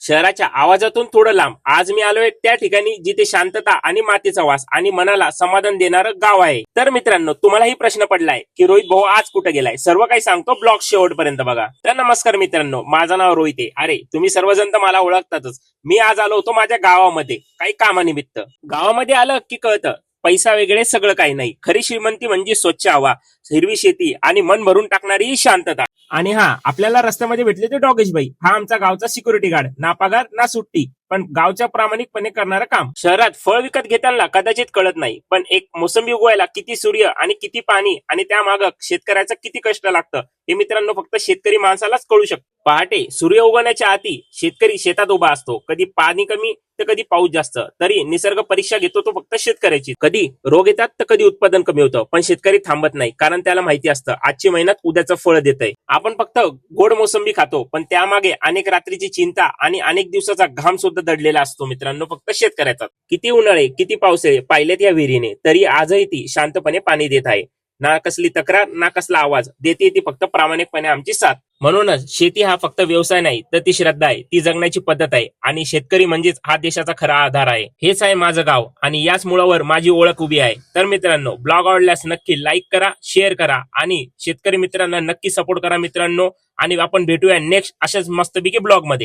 शहराच्या आवाजातून थोडं लांब आज मी आलोय त्या ठिकाणी जिथे शांतता आणि मातीचा वास आणि मनाला समाधान देणारं गाव आहे। तर मित्रांनो, तुम्हालाही प्रश्न पडलाय की रोहित भाऊ आज कुठे गेलाय? सर्व काही सांगतो, ब्लॉग शेवटपर्यंत बघा। तर नमस्कार मित्रांनो, माझं नाव रोहित आहे। अरे तुम्ही सर्वजण तर मला ओळखतातच। मी आज आलो होतो माझ्या गावामध्ये काही कामानिमित्त। गावामध्ये आलं की कळतं, पैसा वगैरे सगळं काही नाही, खरी श्रीमंती म्हणजे स्वच्छ हवा, हिरवी शेती आणि मन भरून टाकणारी ही शांतता। आणि हा, आपल्याला रस्त्यामध्ये भेटले ते डॉगेश भाई, हा आमचा गावचा सिक्युरिटी गार्ड, ना पगार ना सुट्टी, पण गावच्या प्रामाणिकपणे करणारं काम। शहरात फळ विकत घेताना कदाचित कळत नाही, पण एक मोसंबी उगवायला किती सूर्य आणि किती पाणी आणि त्यामागं शेतकऱ्याचं किती कष्ट लागतं हे मित्रांनो फक्त शेतकरी माणसालाच कळू शकतं। पहाटे सूर्य उगवण्याच्या आधी शेतकरी शेतात उभा असतो, कधी पाणी कमी तर कधी पाऊस जास्त, तरी निसर्ग परीक्षा घेतो तो फक्त शेतकऱ्याची। कधी रोग येतात तर कधी उत्पादन कमी होतं, पण शेतकरी थांबत नाही, कारण त्याला माहिती असतं आजची मेहनत उद्याचं फळ देतंय। आपण फक्त गोड मोसंबी खातो, पण त्यामागे अनेक रात्रीची चिंता आणि अनेक दिवसाचा घाम सुद्धा दडलेला असतो मित्रांनो फक्त शेतकऱ्याचा। किती उन्हाळे किती पावसाळे पाहिलेत या विहिरीने, तरी आजही ती शांतपणे पाणी देत आहे। ना कसली तक्रार ना कसला आवाज, देते ती फक्त प्रामाणिकपणे आमची साथ। म्हणूनच शेती हा फक्त व्यवसाय नाही, तर ती श्रद्धा आहे, ती जगण्याची पद्धत आहे, आणि शेतकरी म्हणजेच हा देशाचा खरा आधार आहे। हेच आहे माझं गाव आणि याच मुळावर माझी ओळख उभी आहे। तर मित्रांनो, ब्लॉग आवडल्यास नक्की लाईक करा, शेअर करा आणि शेतकरी मित्रांना नक्की सपोर्ट करा मित्रांनो। आणि आपण भेटूया नेक्स्ट अशाच मस्तपैकी ब्लॉग मध्ये।